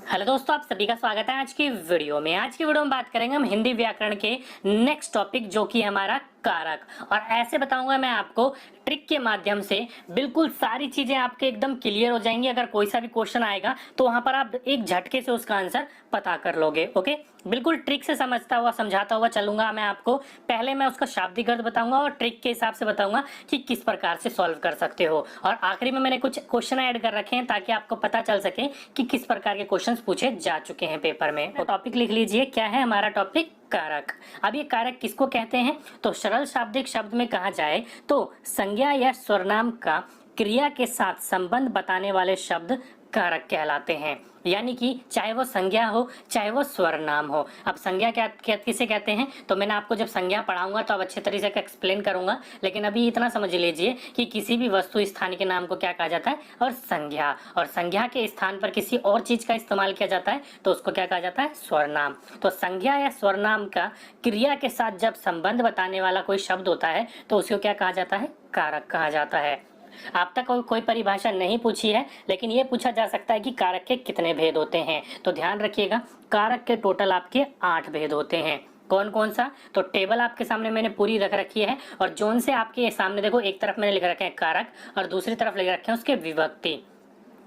Hello दोस्तों, आप सभी का स्वागत है आज की वीडियो में। आज की वीडियो में बात करेंगे हम हिंदी व्याकरण के नेक्स्ट टॉपिक जो कि हमारा कारक। और ऐसे बताऊंगा मैं आपको ट्रिक के माध्यम से, बिल्कुल सारी चीजें आपके एकदम क्लियर हो जाएंगी। अगर कोई सा भी क्वेश्चन आएगा तो वहां पर आप एक झटके से उसका आंसर पता कर लोगे। ओके, बिल्कुल ट्रिक से समझाता हुआ चलूंगा मैं आपको। पहले मैं उसका शाब्दिक अर्थ बताऊंगा और ट्रिक के हिसाब से बताऊंगा कि किस प्रकार से सॉल्व कर सकते हो। और आखिरी में मैंने कुछ क्वेश्चन ऐड कर रखे हैं ताकि आपको पता चल सके कि किस प्रकार के क्वेश्चन पूछे जा चुके हैं पेपर में। तो टॉपिक लिख लीजिए, क्या है हमारा टॉपिक? कारक। अब ये कारक किसको कहते हैं? तो सरल शाब्दिक शब्द में कहा जाए तो संज्ञा या स्वरनाम का क्रिया के साथ संबंध बताने वाले शब्द कारक कहलाते हैं। यानी कि चाहे वो संज्ञा हो चाहे वो स्वरनाम हो। अब संज्ञा किसे कहते हैं? तो मैंने आपको जब संज्ञा पढ़ाऊंगा तो अब अच्छे तरीके से एक्सप्लेन करूंगा, लेकिन अभी इतना समझ लीजिए कि किसी भी वस्तु स्थान के नाम को क्या कहा जाता है? और संज्ञा। और संज्ञा के स्थान पर किसी और चीज का इस्तेमाल किया जाता है तो उसको क्या कहा जाता है? स्वरनाम। तो संज्ञा या स्वरनाम का क्रिया के साथ जब संबंध बताने वाला कोई शब्द होता है तो उसको क्या कहा जाता है? कारक कहा जाता है। आप तक कोई परिभाषा नहीं पूछी है, लेकिन ये पूछा जा सकता है कि कारक के कितने भेद होते हैं। तो ध्यान रखिएगा, कारक के टोटल आपके 8 भेद होते हैं। कौन कौन सा? तो टेबल आपके सामने मैंने पूरी रख रखी है, और जोन से आपके सामने देखो, एक तरफ मैंने लिख रखे हैं कारक और दूसरी तरफ लिख रखे हैं उसके विभक्ति।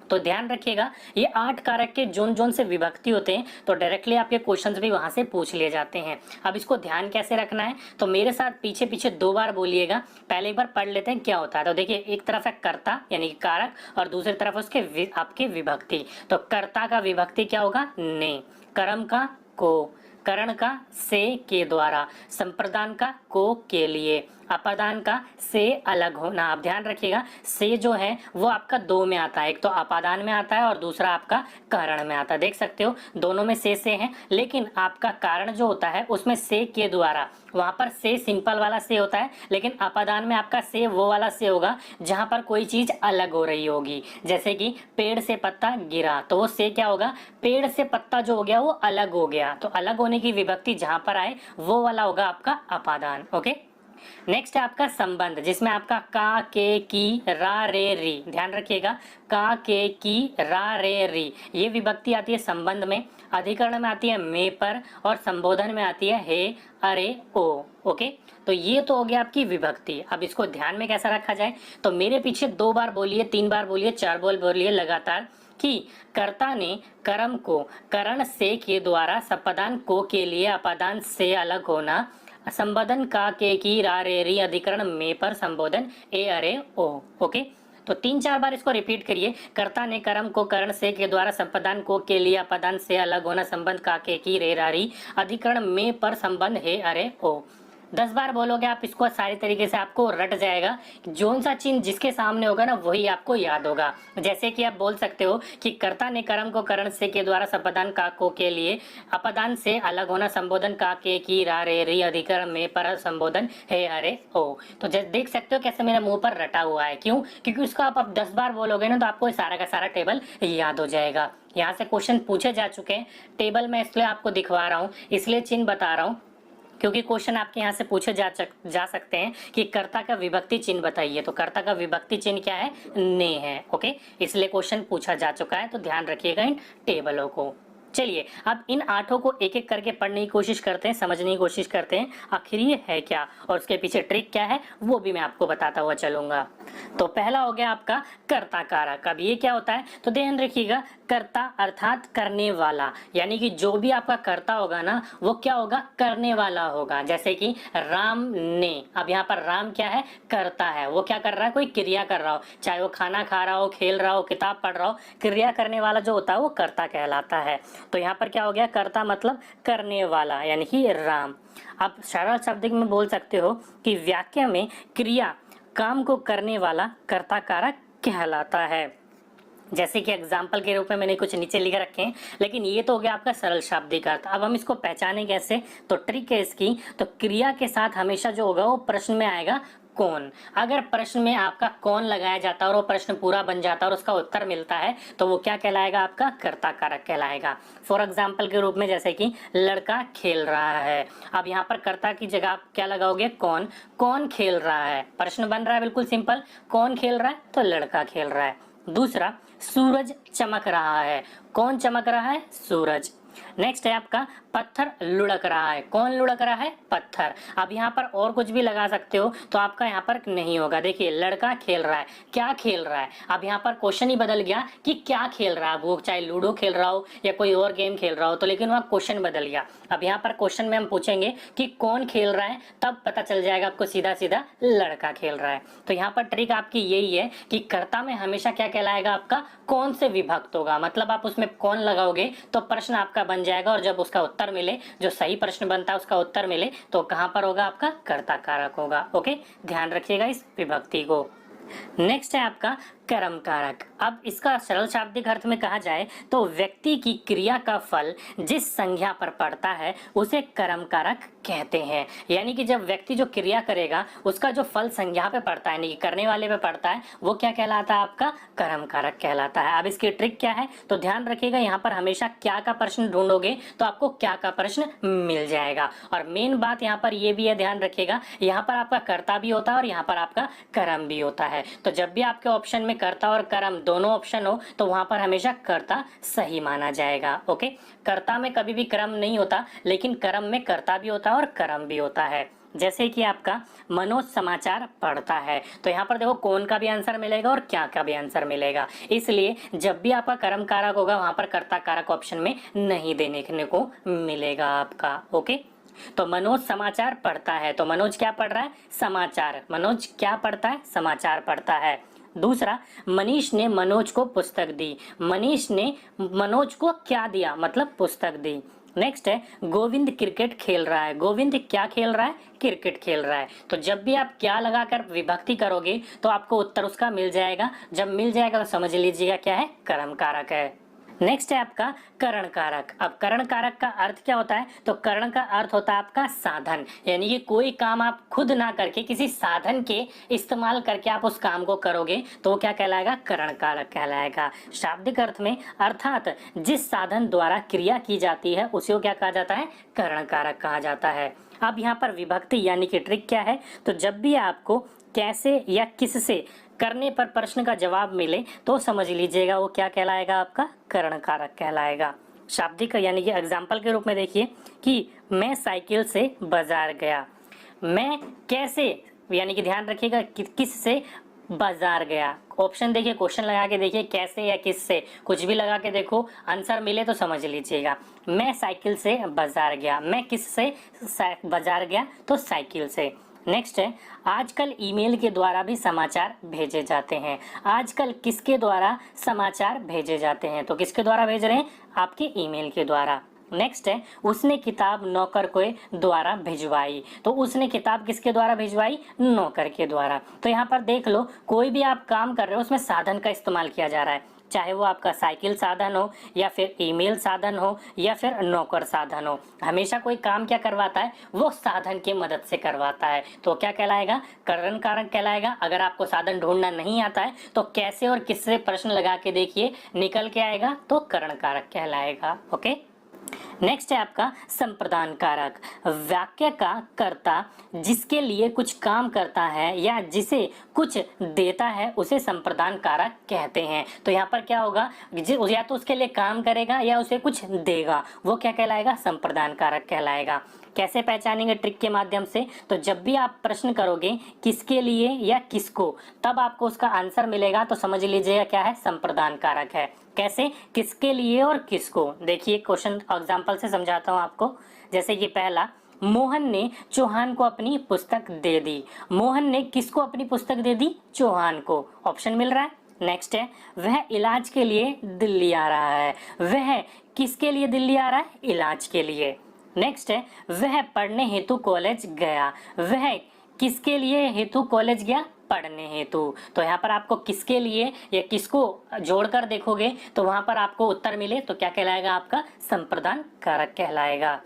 तो ध्यान रखिएगा, ये 8 कारक के जोन जोन से विभक्ति होते हैं, तो डायरेक्टली आपके क्वेश्चंस भी वहां से पूछ लिए जाते हैं। अब इसको ध्यान कैसे रखना है, तो मेरे साथ पीछे पीछे 2 बार बोलिएगा। पहले एक बार पढ़ लेते हैं क्या होता है। तो देखिए, एक तरफ है कर्ता यानी कि कारक और दूसरी तरफ उसके आपके विभक्ति। तो कर्ता का विभक्ति क्या होगा? ने। कर्म का को, करण का से के द्वारा, संप्रदान का को के लिए, अपादान का से अलग होना। आप ध्यान रखिएगा, से जो है वो आपका 2 में आता है, एक तो अपादान में आता है और दूसरा आपका कारण में आता है। देख सकते हो दोनों में से है, लेकिन आपका कारण जो होता है उसमें से के द्वारा, वहां पर से सिंपल वाला से होता है, लेकिन अपादान में आपका से वो वाला से होगा जहां पर कोई चीज अलग हो रही होगी। जैसे कि पेड़ से पत्ता गिरा, तो वो से क्या होगा? पेड़ से पत्ता जो हो गया वो अलग हो गया। तो अलग होने की विभक्ति जहां पर आए वो वाला होगा आपका अपादान। ओके, नेक्स्ट है आपका संबंध, जिसमें आपका का के की रा रे री। ध्यान रखिएगा, का के की रा रे री ये विभक्ति आती है संबंध में, अधिकरण में आती है में पर, और संबोधन में आती है हे अरे ओ। ओके, तो ये तो हो गया आपकी विभक्ति। अब इसको ध्यान में कैसा रखा जाए, तो मेरे पीछे 2 बार बोलिए, 3 बार बोलिए, 4 बार बोलिए लगातार कि कर्ता ने कर्म को करण से के द्वारा, संपादन को के लिए अपादान से अलग होना, संबोधन का के की रा रे री, अधिकरण में पर, संबोधन ए अरे ओ। ओके, तो 3-4 बार इसको रिपीट करिए। कर्ता ने कर्म को करण से के द्वारा, संपादन को के लिए अपादान से अलग होना, संबंध का के की रे रा री, अधिकरण में पर, संबंध हे अरे ओ। 10 बार बोलोगे आप इसको, सारी तरीके से आपको रट जाएगा। जोन सा चिन्ह जिसके सामने होगा ना वही आपको याद होगा। जैसे कि आप बोल सकते हो कि कर्ता ने कर्म को करण से के द्वारा, संपादन का को के लिए, अपादान से अलग होना, संबोधन का के की रा रे री, अधिकरण में पर, संबोधन हे अरे ओ। तो देख सकते हो कैसे मेरे मुंह पर रटा हुआ है। क्यों? क्योंकि उसको आप 10 बार बोलोगे ना तो आपको सारा का सारा टेबल याद हो जाएगा। यहाँ से क्वेश्चन पूछे जा चुके हैं टेबल में, इसलिए आपको दिखवा रहा हूँ, इसलिए चिन्ह बता रहा हूँ, क्योंकि क्वेश्चन आपके यहाँ से पूछे जा सकते हैं कि कर्ता का विभक्ति चिन्ह बताइए। तो कर्ता का विभक्ति चिन्ह क्या है? ने है। ओके, इसलिए क्वेश्चन पूछा जा चुका है, तो ध्यान रखिएगा इन टेबलों को। चलिए, अब इन 8 को एक एक करके पढ़ने की कोशिश करते हैं, समझने की कोशिश करते हैं आखिर ये है क्या और उसके पीछे ट्रिक क्या है वो भी मैं आपको बताता हुआ चलूंगा। तो पहला हो गया आपका कर्ता कारक। अब ये क्या होता है? तो ध्यान रखिएगा, कर्ता अर्थात करने वाला, यानी कि जो भी आपका कर्ता होगा ना वो क्या होगा? करने वाला होगा। जैसे कि राम ने, अब यहाँ पर राम क्या है? करता है, वो क्या कर रहा है? कोई क्रिया कर रहा हो, चाहे वो खाना खा रहा हो, खेल रहा हो, किताब पढ़ रहा हो, क्रिया करने वाला जो होता है वो कर्ता कहलाता है। तो यहाँ पर क्या हो गया? कर्ता मतलब करने वाला, यानी कि राम। आप सरल शब्द में बोल सकते हो कि वाक्य में क्रिया काम को करने वाला कर्ता कारक कहलाता है। जैसे कि एग्जाम्पल के रूप में मैंने कुछ नीचे लिख रखे हैं, लेकिन ये तो हो गया आपका सरल शाब्दिक अर्थ। अब हम इसको पहचाने कैसे? तो ट्रिक है इसकी, तो क्रिया के साथ हमेशा जो होगा वो प्रश्न में आएगा कौन। अगर प्रश्न में आपका कौन लगाया जाता है और वो प्रश्न पूरा बन जाता है और उसका उत्तर मिलता है तो वो क्या कहलाएगा? आपका कर्ता कारक कहलाएगा। फॉर एग्जाम्पल के रूप में जैसे कि लड़का खेल रहा है, अब यहाँ पर कर्ता की जगह आप क्या लगाओगे? कौन। कौन खेल रहा है, प्रश्न बन रहा है, बिल्कुल सिंपल, कौन खेल रहा है? तो लड़का खेल रहा है। दूसरा, सूरज चमक रहा है। कौन चमक रहा है? सूरज। नेक्स्ट है आपका पत्थर लुढ़क रहा है। कौन लुढ़क रहा है? पत्थर। अब यहाँ पर और कुछ भी लगा सकते हो तो आपका यहाँ पर नहीं होगा। देखिए लड़का खेल रहा है, क्या खेल रहा है? अब यहाँ पर क्वेश्चन ही बदल गया कि क्या खेल रहा है, वो चाहे लूडो खेल रहा हो या कोई और गेम खेल रहा हो, तो लेकिन वहाँ क्वेश्चन बदल गया। अब यहाँ पर क्वेश्चन में हम पूछेंगे कि कौन खेल रहा है, तब पता चल जाएगा आपको सीधा सीधा लड़का खेल रहा है। तो यहाँ पर ट्रिक आपकी यही है कि कर्ता में हमेशा क्या कहलाएगा आपका? कौन से विभक्त होगा, मतलब आप उसमें कौन लगाओगे तो प्रश्न आपका बन जाएगा, और जब उसका उत्तर मिले, जो सही प्रश्न बनता है उसका उत्तर मिले, तो कहां पर होगा? आपका कर्ता कारक होगा। ओके, ध्यान रखिएगा इस विभक्ति को। नेक्स्ट है आपका कर्म कारक। अब इसका सरल शाब्दिक अर्थ में कहा जाए तो व्यक्ति की क्रिया का फल जिस संज्ञा पर पड़ता है उसे कर्म कारक कहते हैं। यानी कि जब व्यक्ति जो क्रिया करेगा उसका जो फल संज्ञा पे पड़ता है, यानी कि करने वाले पे पड़ता है, वो क्या कहलाता है? आपका कर्म कारक कहलाता है। अब इसकी ट्रिक क्या है तो ध्यान रखिएगा, यहाँ पर हमेशा क्या का प्रश्न ढूंढोगे तो आपको क्या का प्रश्न मिल जाएगा। और मेन बात यहाँ पर ये भी है, ध्यान रखिएगा, यहाँ पर आपका कर्ता भी होता है और यहाँ पर आपका कर्म भी होता है। तो जब भी आपके ऑप्शन में कर्ता और कर्म दोनों ऑप्शन हो तो वहां पर हमेशा कर्ता सही माना जाएगा। ओके, कर्ता में कभी भी कर्म नहीं होता, लेकिन कर्म में कर्ता भी होता है और कर्म भी होता है। जैसे कि आपका मनोज समाचार पढ़ता है, तो यहाँ पर देखो कौन का भी आंसर मिलेगा और क्या का भी आंसर मिलेगा। इसलिए जब भी आपका कर्म कारक होगा वहां पर कर्ता कारक ऑप्शन में नहीं देने को मिलेगा आपका। ओके, तो मनोज समाचार पढ़ता है, तो मनोज क्या पढ़ रहा है? समाचार। मनोज क्या पढ़ता है? समाचार पढ़ता है। दूसरा, मनीष ने मनोज को पुस्तक दी। मनीष ने मनोज को क्या दिया? मतलब पुस्तक दी। नेक्स्ट है गोविंद क्रिकेट खेल रहा है। गोविंद क्या खेल रहा है? क्रिकेट खेल रहा है। तो जब भी आप क्या लगाकर विभक्ति करोगे तो आपको उत्तर उसका मिल जाएगा। जब मिल जाएगा तो समझ लीजिएगा क्या है? कर्म कारक है। नेक्स्ट है आपका करण कारक। अब करण कारक का अर्थ क्या होता है तो करण का अर्थ होता है आपका साधन, यानी कि कोई काम आप खुद ना करके किसी साधन के इस्तेमाल करके आप उस काम को करोगे तो वो क्या कहलाएगा? करण कारक कहलाएगा। शाब्दिक अर्थ में अर्थात जिस साधन द्वारा क्रिया की जाती है उसे क्या कहा जाता है? करण कारक कहा जाता है। अब यहाँ पर विभक्ति यानी कि ट्रिक क्या है तो जब भी आपको कैसे या किससे करने पर प्रश्न का जवाब मिले तो समझ लीजिएगा वो क्या कहलाएगा? आपका करण कारक कहलाएगा। शाब्दिक यानी कि एग्जाम्पल के रूप में देखिए कि मैं साइकिल से बाजार गया। मैं कैसे, यानी कि ध्यान रखिएगा किस से बाजार गया। ऑप्शन देखिए, क्वेश्चन लगा के देखिए कैसे या किस से, कुछ भी लगा के देखो, आंसर मिले तो समझ लीजिएगा। मैं साइकिल से बाजार गया, मैं किस से बाजार गया? तो साइकिल से। नेक्स्ट है आजकल ईमेल के द्वारा भी समाचार भेजे जाते हैं। आजकल किसके द्वारा समाचार भेजे जाते हैं? तो किसके द्वारा भेज रहे हैं? आपके ईमेल के द्वारा। नेक्स्ट है उसने किताब नौकर के द्वारा भिजवाई। तो उसने किताब किसके द्वारा भिजवाई? नौकर के द्वारा। तो यहाँ पर देख लो, कोई भी आप काम कर रहे हो उसमें साधन का इस्तेमाल किया जा रहा है, चाहे वो आपका साइकिल साधन हो या फिर ईमेल साधन हो या फिर नौकर साधन हो। हमेशा कोई काम क्या करवाता है? वो साधन की मदद से करवाता है। तो क्या कहलाएगा? करण कारक कहलाएगा। अगर आपको साधन ढूंढना नहीं आता है तो कैसे और किससे प्रश्न लगा के देखिए, निकल के आएगा तो करण कारक कहलाएगा। ओके, नेक्स्ट है आपका संप्रदान कारक। वाक्य का कर्ता जिसके लिए कुछ काम करता है या जिसे कुछ देता है उसे संप्रदान कारक कहते हैं। तो यहाँ पर क्या होगा? या तो उसके लिए काम करेगा या उसे कुछ देगा, वो क्या कहलाएगा? संप्रदान कारक कहलाएगा। कैसे पहचानेंगे? ट्रिक के माध्यम से। तो जब भी आप प्रश्न करोगे किसके लिए या किसको, तब आपको उसका आंसर मिलेगा तो समझ लीजिएगा क्या है? संप्रदान कारक है। कैसे? किसके लिए और किसको। देखिए क्वेश्चन एग्जांपल से समझाता हूँ आपको। जैसे कि पहला, मोहन ने चौहान को अपनी पुस्तक दे दी। मोहन ने किसको अपनी पुस्तक दे दी? चौहान को। ऑप्शन मिल रहा है। नेक्स्ट है वह इलाज के लिए दिल्ली आ रहा है। वह किसके लिए दिल्ली आ रहा है? इलाज के लिए। नेक्स्ट है वह पढ़ने हेतु कॉलेज गया। वह किसके लिए हेतु कॉलेज गया? पढ़ने हेतु। तो यहाँ पर आपको किसके लिए या किसको जोड़कर देखोगे तो वहां पर आपको उत्तर मिले तो क्या कहलाएगा? आपका संप्रदान कारक कहलाएगा।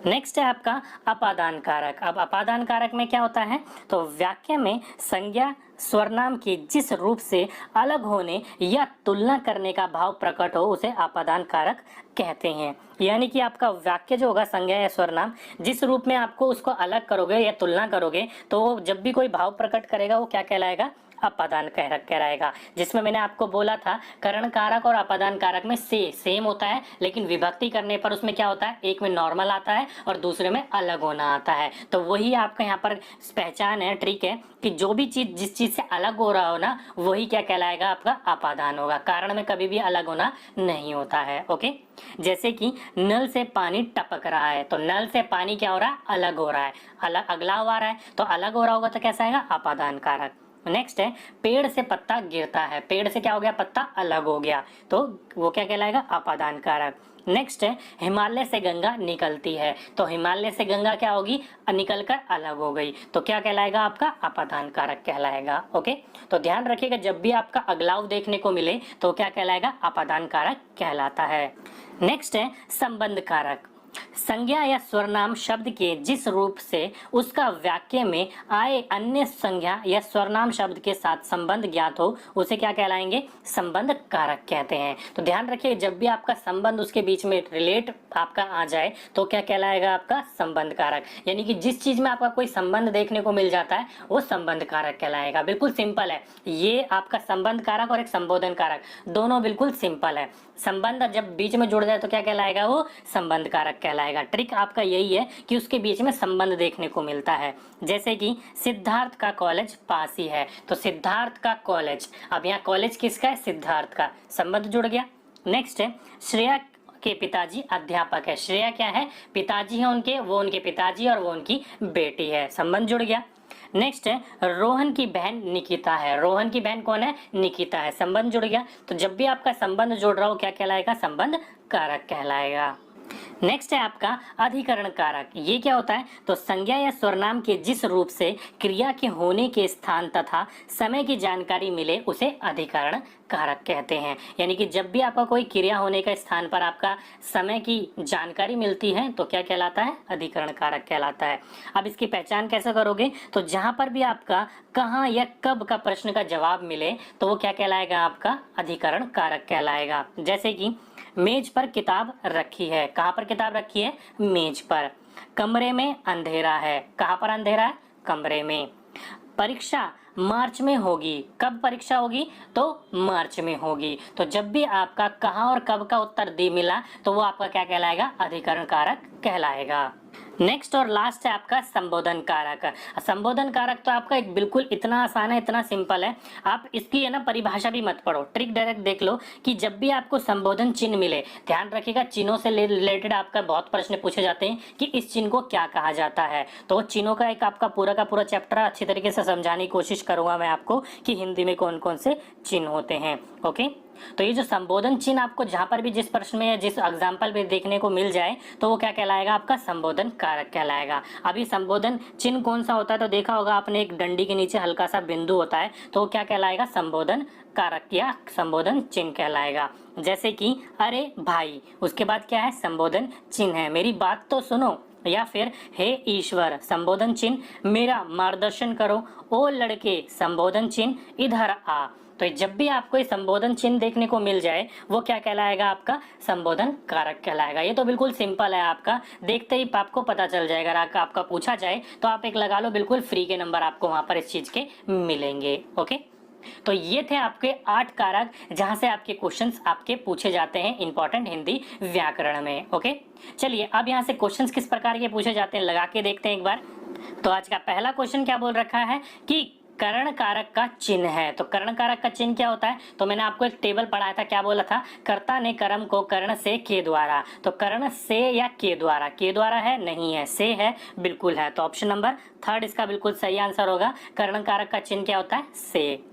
नेक्स्ट है आपका अपादान कारक। अब अपादान कारक में क्या होता है तो वाक्य में संज्ञा स्वरनाम के जिस रूप से अलग होने या तुलना करने का भाव प्रकट हो उसे अपादान कारक कहते हैं। यानी कि आपका वाक्य जो होगा संज्ञा या स्वरनाम जिस रूप में आपको उसको अलग करोगे या तुलना करोगे तो जब भी कोई भाव प्रकट करेगा वो क्या कहलाएगा? अपादान कारक कहलाएगा। जिसमें मैंने आपको बोला था करण कारक और अपादान कारक में सेम होता है, लेकिन विभक्ति करने पर उसमें क्या होता है, एक में नॉर्मल आता है और दूसरे में अलग होना आता है। तो वही आपका यहाँ पर पहचान है, ट्रिक है कि जो भी चीज जिस चीज से अलग हो रहा हो ना, वही क्या कहलाएगा, आपका अपादान होगा। कारण में कभी भी अलग होना नहीं होता है। ओके, जैसे कि नल से पानी टपक रहा है, तो नल से पानी क्या हो रहा है, अलग हो रहा है, अलग अगला आ रहा है, तो अलग हो रहा होगा तो कैसा आएगा, अपादान कारक। नेक्स्ट है पेड़ से पत्ता गिरता है, पेड़ से क्या हो गया, पत्ता अलग हो गया, तो वो क्या कहलाएगा, अपादान कारक। नेक्स्ट है हिमालय से गंगा निकलती है, तो हिमालय से गंगा क्या होगी, निकलकर अलग हो गई, तो क्या कहलाएगा, आपका अपादान कारक कहलाएगा। ओके, तो ध्यान रखिएगा जब भी आपका अगलाव देखने को मिले तो क्या कहलाएगा, अपादान कारक कहलाता है। नेक्स्ट है संबंध कारक। संज्ञा या स्वरनाम शब्द के जिस रूप से उसका वाक्य में आए अन्य संज्ञा या स्वरनाम शब्द के साथ संबंध ज्ञात हो, उसे क्या कहलाएंगे, संबंध कारक कहते हैं। तो ध्यान रखिए जब भी आपका संबंध उसके बीच में रिलेट आपका आ जाए तो क्या कहलाएगा, आपका संबंध कारक। यानी कि जिस चीज में आपका कोई संबंध देखने को मिल जाता है वो संबंध कारक कहलाएगा। बिल्कुल सिंपल है, ये आपका संबंध कारक और एक संबोधन कारक दोनों बिल्कुल सिंपल है। संबंध जब बीच में जुड़ जाए तो क्या कहलाएगा, वो संबंध कारक कहलाएगा। ट्रिक आपका यही है कि उसके बीच में संबंध देखने को मिलता है। जैसे कि सिद्धार्थ का कॉलेज पास ही है, तो सिद्धार्थ का कॉलेज, अब यहाँ कॉलेज किसका है, सिद्धार्थ का, संबंध जुड़ गया। नेक्स्ट है श्रेया के पिताजी अध्यापक है, श्रेया क्या है, पिताजी है उनके, वो उनके पिताजी और वो उनकी बेटी है, संबंध जुड़ गया। नेक्स्ट है रोहन की बहन निकिता है, रोहन की बहन कौन है, निकिता है, संबंध जुड़ गया। तो जब भी आपका संबंध जुड़ रहा हो क्या कहलाएगा, संबंध कारक कहलाएगा। नेक्स्ट है आपका अधिकरण कारक। ये क्या होता है, तो संज्ञा या स्वरनाम के जिस रूप से क्रिया के होने के स्थान तथा समय की जानकारी मिले उसे अधिकरण कारक कहते हैं। यानी कि जब भी आपका कोई क्रिया होने का स्थान पर आपका समय की जानकारी मिलती है तो क्या कहलाता है, अधिकरण कारक कहलाता है। अब इसकी पहचान कैसे करोगे, तो जहां पर भी आपका कहाँ या कब का प्रश्न का जवाब मिले तो वो क्या कहलाएगा, आपका अधिकरण कारक कहलाएगा। जैसे कि मेज पर किताब रखी है, कहाँ पर किताब रखी है, मेज पर। कमरे में अंधेरा है, कहाँ पर अंधेरा है, कमरे में। परीक्षा मार्च में होगी, कब परीक्षा होगी, तो मार्च में होगी। तो जब भी आपका कहाँ और कब का उत्तर दी मिला तो वो आपका क्या कहलाएगा, अधिकरण कारक कहलाएगा। नेक्स्ट और लास्ट है आपका संबोधन कारक। संबोधन कारक तो आपका एक बिल्कुल इतना आसान है, इतना सिंपल है, आप इसकी है ना परिभाषा भी मत पढ़ो, ट्रिक डायरेक्ट देख लो कि जब भी आपको संबोधन चिन्ह मिले, ध्यान रखिएगा चिन्हों से रिलेटेड आपका बहुत प्रश्न पूछे जाते हैं कि इस चिन्ह को क्या कहा जाता है। तो चिन्हों का एक आपका पूरा का पूरा चैप्टर अच्छी तरीके से समझाने की कोशिश करूंगा मैं आपको कि हिंदी में कौन कौन से चिन्ह होते हैं। ओके, तो ये जो संबोधन चिन्ह आपको जहां पर भी जिस प्रश्न में या जिस एग्जाम्पल में देखने को मिल जाए तो वो क्या कहलाएगा, आपका संबोधन कारक कहलाएगा। अभी संबोधन चिन्ह कौन सा होता है, तो देखा होगा आपने एक डंडी के नीचे हल्का सा बिंदु होता है, तो वो क्या कहलाएगा, संबोधन कारक या संबोधन चिन्ह कहलाएगा। जैसे कि अरे भाई, उसके बाद क्या है, संबोधन चिन्ह है, मेरी बात तो सुनो, या फिर हे ईश्वर, संबोधन चिन्ह, मेरा मार्गदर्शन करो, ओ लड़के, संबोधन चिन्ह, इधर आ। तो जब भी आपको ये संबोधन चिन्ह देखने को मिल जाए वो क्या कहलाएगा, आपका संबोधन कारक कहलाएगा। ये तो बिल्कुल सिंपल है, आपका देखते ही आपको पता चल जाएगा। अगर आपका पूछा जाए तो आप एक लगा लो, बिल्कुल फ्री के नंबर आपको वहां पर इस चीज के मिलेंगे। ओके, तो ये थे आपके 8 कारक जहां से आपके क्वेश्चंस आपके पूछे जाते हैं इंपॉर्टेंट हिंदी व्याकरण में। ओके, चलिए अब यहाँ से क्वेश्चंस किस प्रकार के पूछे जाते हैं लगा के देखते हैं एक बार। तो आज का पहला क्वेश्चन क्या बोल रखा है कि करण कारक का चिन्ह है। तो करण कारक का चिन्ह क्या होता है, तो मैंने आपको एक टेबल पढ़ाया था, क्या बोला था, कर्ता ने कर्म को कर्ण से के द्वारा। तो कर्ण से या के द्वारा है, नहीं है, से है, बिल्कुल है। तो ऑप्शन नंबर 3 इसका बिल्कुल सही आंसर होगा। कर्ण कारक का चिन्ह क्या होता है, से।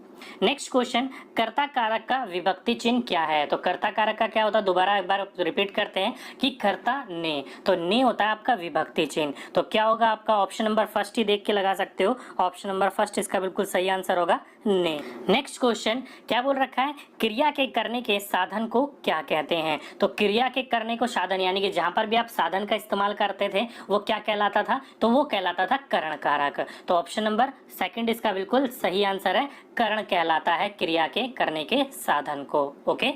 नेक्स्ट क्वेश्चन, कर्ता कारक का विभक्ति चिन्ह क्या है। तो कर्ता कारक का क्या होता है, दोबारा एक बार रिपीट करते हैं कि कर्ता ने, तो ने होता है आपका विभक्ति चिन्ह। तो क्या होगा आपका, ऑप्शन नंबर फर्स्ट ही देख के लगा सकते हो, ऑप्शन नंबर फर्स्ट इसका बिल्कुल सही आंसर होगा, ने। नेक्स्ट क्वेश्चन क्या बोल रखा है, क्रिया के करने के साधन को क्या कहते हैं। तो क्रिया के करने को साधन, यानी कि जहां पर भी आप साधन का इस्तेमाल करते थे वो क्या कहलाता था, तो वो कहलाता था करण कारक। तो ऑप्शन नंबर सेकंड इसका बिल्कुल सही आंसर है, करण कहलाता है क्रिया के करने के साधन को। ओके,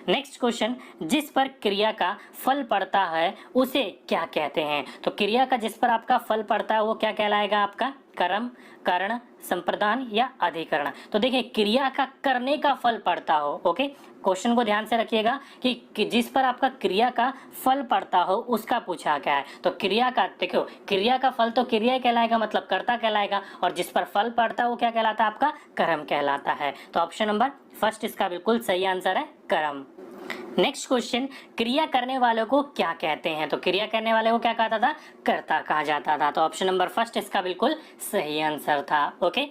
नेक्स्ट क्वेश्चन, जिस पर क्रिया का फल पड़ता है उसे क्या कहते हैं। तो क्रिया का जिस पर आपका फल पड़ता है वो क्या कहलाएगा, आपका कर्म, कर्ण, संप्रदान या अधिकरण। तो देखिए क्रिया का करने का फल पड़ता हो, ओके, क्वेश्चन को ध्यान से रखिएगा कि जिस पर आपका क्रिया का फल पड़ता हो उसका पूछा गया है। तो क्रिया का देखो, क्रिया का फल तो क्रिया ही कहलाएगा, मतलब कर्ता कहलाएगा, और जिस पर फल पड़ता है वो क्या कहलाता है, आपका कर्म कहलाता है। तो ऑप्शन नंबर फर्स्ट इसका बिल्कुल सही आंसर है, कर्म। नेक्स्ट क्वेश्चन, क्रिया करने वालों को क्या कहते हैं? तो क्रिया करने वाले को क्या कहता था, कर्ता कहा जाता था। तो ऑप्शन नंबर फर्स्ट इसका बिल्कुल सही आंसर था, ओके।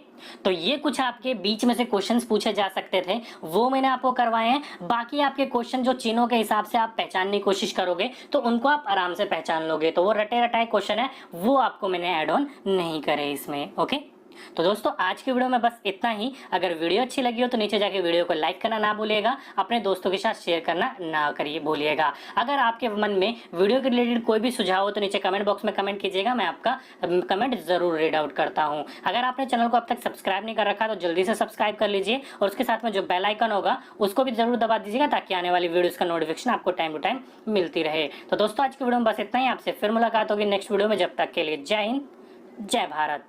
तो ये कुछ आपके बीच में से क्वेश्चंस पूछे जा सकते थे, वो मैंने आपको करवाए हैं। बाकी आपके क्वेश्चन जो चिन्हों के हिसाब से आप पहचानने की कोशिश करोगे तो उनको आप आराम से पहचान लोगे। तो वो रटे रटाए क्वेश्चन है, वो आपको मैंने ऐड ऑन नहीं करे इसमें, ओके। तो दोस्तों आज की वीडियो में बस इतना ही। अगर वीडियो अच्छी लगी हो तो नीचे जाके वीडियो को लाइक करना ना भूलिएगा, अपने दोस्तों के साथ शेयर करना ना करिए भूलिएगा। अगर आपके मन में वीडियो के रिलेटेड कोई भी सुझाव हो तो नीचे कमेंट बॉक्स में कमेंट कीजिएगा, मैं आपका कमेंट जरूर रीड आउट करता हूँ। अगर आपने चैनल को अब तक सब्सक्राइब नहीं कर रखा तो जल्दी से सब्सक्राइब कर लीजिए, और उसके साथ में जो बेल आइकन होगा उसको भी जरूर दबा दीजिएगा, ताकि आने वाली वीडियोस का नोटिफिकेशन आपको टाइम टू टाइम मिलती रहे। तो दोस्तों आज की वीडियो में बस इतना ही, आपसे फिर मुलाकात होगी नेक्स्ट वीडियो में। जब तक के लिए जय हिंद, जय भारत।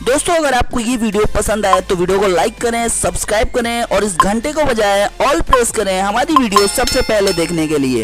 दोस्तों अगर आपको ये वीडियो पसंद आए तो वीडियो को लाइक करें, सब्सक्राइब करें और इस घंटे को बजाय ऑल प्रेस करें हमारी वीडियो सबसे पहले देखने के लिए।